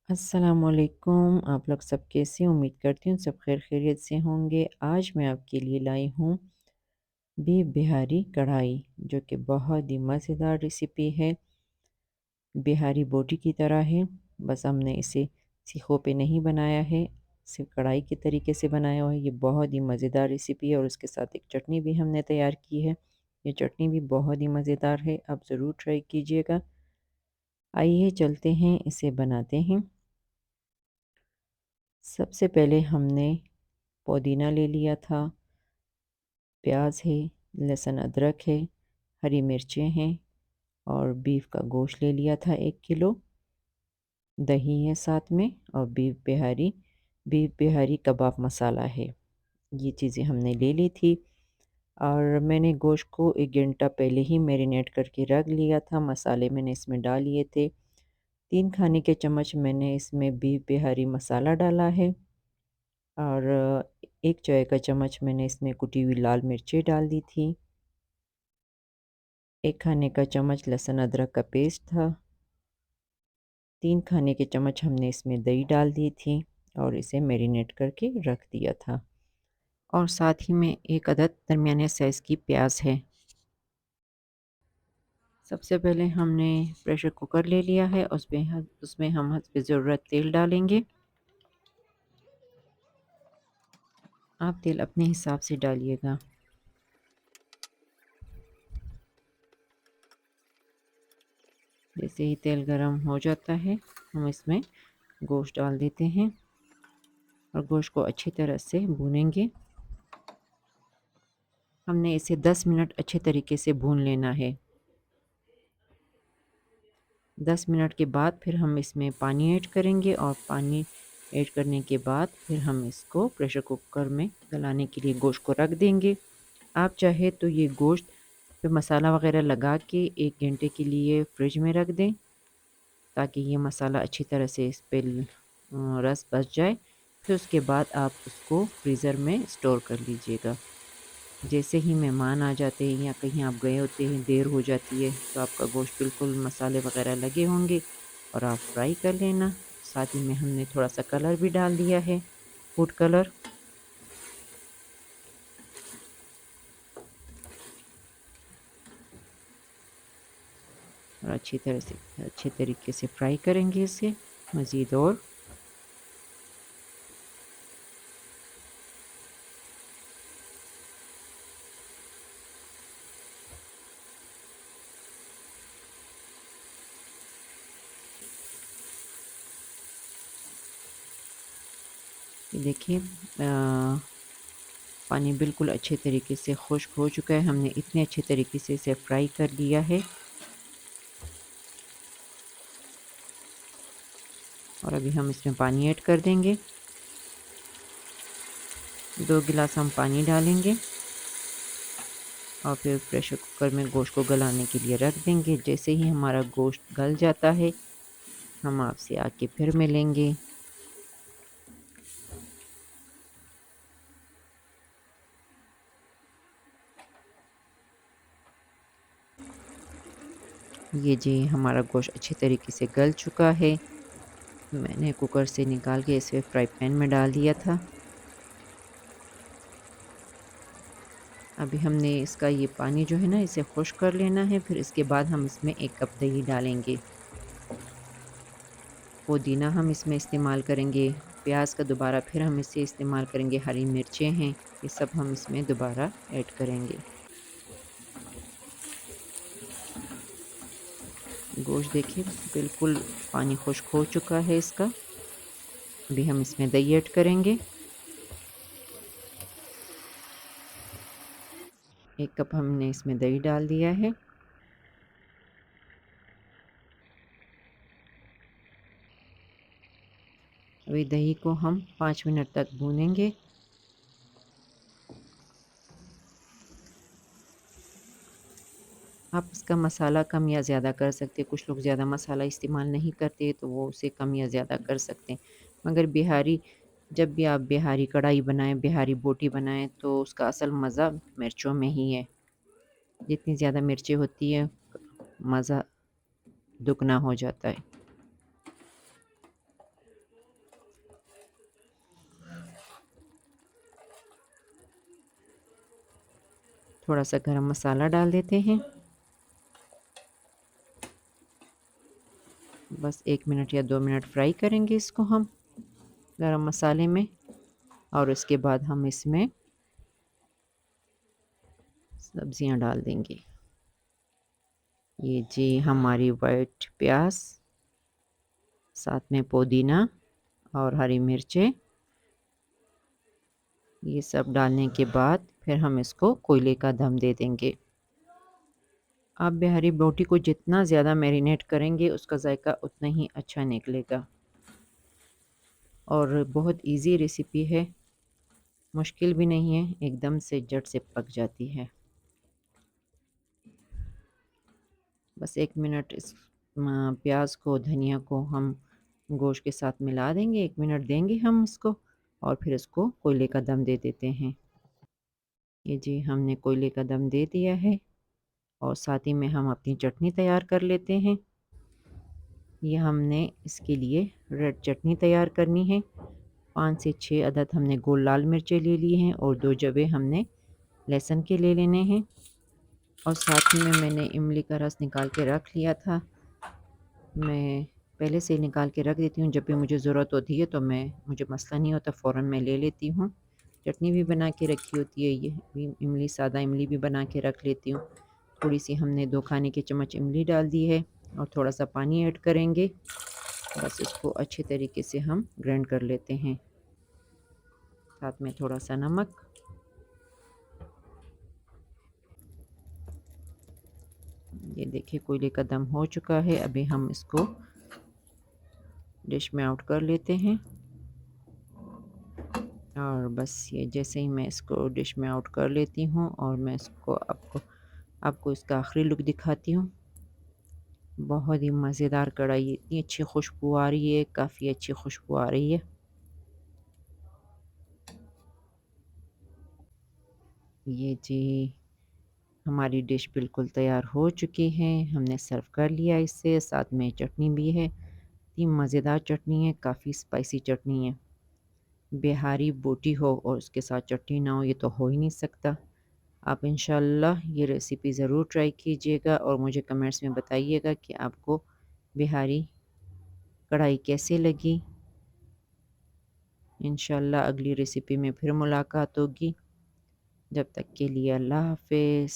अस्सलामुअलैकुम। आप लोग सब कैसे हैं? उम्मीद करती हूँ सब खैर खैरियत से होंगे। आज मैं आपके लिए लाई हूँ बीफ बिहारी कढ़ाई, जो कि बहुत ही मज़ेदार रेसिपी है। बिहारी बोटी की तरह है, बस हमने इसे सीखों पे नहीं बनाया है, सिर्फ कढ़ाई के तरीके से बनाया हुआ है। ये बहुत ही मज़ेदार रेसिपी है और उसके साथ एक चटनी भी हमने तैयार की है। ये चटनी भी बहुत ही मज़ेदार है, आप ज़रूर ट्राई कीजिएगा। आइए चलते हैं, इसे बनाते हैं। सबसे पहले हमने पुदीना ले लिया था, प्याज है, लहसुन अदरक है, हरी मिर्चें हैं और बीफ का गोश्त ले लिया था 1 किलो। दही है साथ में और बीफ बिहारी कबाब मसाला है। ये चीज़ें हमने ले ली थी और मैंने गोश्त को 1 घंटा पहले ही मैरिनेट करके रख लिया था। मसाले मैंने इसमें डाल लिए थे। 3 खाने के चम्मच मैंने इसमें बीफ बिहारी मसाला डाला है और 1 चाय का चम्मच मैंने इसमें कुटी हुई लाल मिर्चें डाल दी थी। 1 खाने का चम्मच लहसुन अदरक का पेस्ट था। 3 खाने के चम्मच हमने इसमें दही डाल दी थी और इसे मैरिनेट करके रख दिया था। और साथ ही में 1 अदद दरमियाने साइज़ की प्याज है। सबसे पहले हमने प्रेशर कुकर ले लिया है, उसमें हम हस्ब ज़रूरत तेल डालेंगे। आप तेल अपने हिसाब से डालिएगा। जैसे ही तेल गरम हो जाता है, हम इसमें गोश्त डाल देते हैं और गोश्त को अच्छी तरह से भूनेंगे। हमने इसे 10 मिनट अच्छे तरीके से भून लेना है। 10 मिनट के बाद फिर हम इसमें पानी ऐड करेंगे और पानी ऐड करने के बाद फिर हम इसको प्रेशर कुकर में गलाने के लिए गोश्त को रख देंगे। आप चाहे तो ये गोश्त पे मसाला वगैरह लगा के 1 घंटे के लिए फ्रिज में रख दें, ताकि ये मसाला अच्छी तरह से इस पे रस बस जाए। फिर उसके बाद आप उसको फ्रीज़र में स्टोर कर लीजिएगा। जैसे ही मेहमान आ जाते हैं या कहीं आप गए होते हैं, देर हो जाती है, तो आपका गोश्त बिल्कुल मसाले वगैरह लगे होंगे और आप फ्राई कर लेना। साथ ही में हमने थोड़ा सा कलर भी डाल दिया है, फूड कलर। और अच्छे तरीके से फ्राई करेंगे इसे मज़ीद। और ये देखिए, पानी बिल्कुल अच्छे तरीके से खुश्क हो चुका है। हमने इतने अच्छे तरीके से इसे फ्राई कर लिया है। और अभी हम इसमें पानी ऐड कर देंगे। 2 गिलास हम पानी डालेंगे और फिर प्रेशर कुकर में गोश्त को गलाने के लिए रख देंगे। जैसे ही हमारा गोश्त गल जाता है, हम आपसे आके फिर मिलेंगे। ये जी हमारा गोश्त अच्छे तरीके से गल चुका है। मैंने कुकर से निकाल के इसे फ्राई पैन में डाल दिया था। अभी हमने इसका ये पानी जो है ना, इसे खुश्क कर लेना है। फिर इसके बाद हम इसमें 1 कप दही डालेंगे। पुदीना हम इसमें इस्तेमाल करेंगे, प्याज का दोबारा फिर हम इसे इस्तेमाल करेंगे, हरी मिर्चें हैं, ये सब हम इसमें दोबारा ऐड करेंगे। गोश्त देखिए बिल्कुल पानी खुश्क हो चुका है इसका। अभी हम इसमें दही ऐड करेंगे। 1 कप हमने इसमें दही डाल दिया है। अभी दही को हम 5 मिनट तक भूनेंगे। आप इसका मसाला कम या ज़्यादा कर सकते हैं। कुछ लोग ज़्यादा मसाला इस्तेमाल नहीं करते, तो वो उसे कम या ज़्यादा कर सकते हैं। मगर जब भी आप बिहारी कढ़ाई बनाएँ, बिहारी बोटी बनाएँ, तो उसका असल मज़ा मिर्चों में ही है। जितनी ज़्यादा मिर्चें होती है, मज़ा दुगना हो जाता है। थोड़ा सा गरम मसाला डाल देते हैं। बस 1 मिनट या 2 मिनट फ्राई करेंगे इसको हम गरम मसाले में, और उसके बाद हम इसमें सब्जियां डाल देंगे। ये जी हमारी वाइट प्याज, साथ में पुदीना और हरी मिर्चें, ये सब डालने के बाद फिर हम इसको कोयले का दम दे देंगे। आप बिहारी बोटी को जितना ज़्यादा मैरिनेट करेंगे उसका जायका उतना ही अच्छा निकलेगा। और बहुत इजी रेसिपी है, मुश्किल भी नहीं है, एकदम से झट से पक जाती है। बस 1 मिनट इस प्याज को, धनिया को हम गोश्त के साथ मिला देंगे, 1 मिनट देंगे हम इसको, और फिर इसको कोयले का दम दे देते हैं। ये जी हमने कोयले का दम दे दिया है, और साथ ही में हम अपनी चटनी तैयार कर लेते हैं। ये हमने इसके लिए रेड चटनी तैयार करनी है। 5 से 6 अदद हमने गोल लाल मिर्चें ले ली हैं, और 2 जवे हमने लहसुन के ले लेने हैं। और साथ ही में मैंने इमली का रस निकाल के रख लिया था। मैं पहले से ही निकाल के रख देती हूँ, जब भी मुझे ज़रूरत होती है तो मुझे मसला नहीं होता, फ़ौरन मैं ले लेती हूँ। चटनी भी बना के रखी होती है, ये भी इमली, सादा इमली भी बना के रख लेती हूँ। थोड़ी सी हमने 2 खाने के चम्मच इमली डाल दी है, और थोड़ा सा पानी ऐड करेंगे। बस इसको अच्छे तरीके से हम ग्राइंड कर लेते हैं, साथ में थोड़ा सा नमक। ये देखिए कोयले का दम हो चुका है, अभी हम इसको डिश में आउट कर लेते हैं। और बस ये जैसे ही मैं इसको डिश में आउट कर लेती हूँ, और मैं इसको आपको इसका आखिरी लुक दिखाती हूँ। बहुत ही मज़ेदार कढ़ाई, इतनी अच्छी खुशबू आ रही है, काफ़ी अच्छी खुशबू आ रही है। ये जी हमारी डिश बिल्कुल तैयार हो चुकी है, हमने सर्व कर लिया इससे, साथ में चटनी भी है। इतनी मज़ेदार चटनी है, काफ़ी स्पाइसी चटनी है। बिहारी बोटी हो और उसके साथ चटनी ना हो, ये तो हो ही नहीं सकता। आप इंशाल्लाह ये रेसिपी ज़रूर ट्राई कीजिएगा, और मुझे कमेंट्स में बताइएगा कि आपको बिहारी कढ़ाई कैसे लगी। इंशाल्लाह अगली रेसिपी में फिर मुलाकात होगी। जब तक के लिए अल्लाह हाफ़िज़।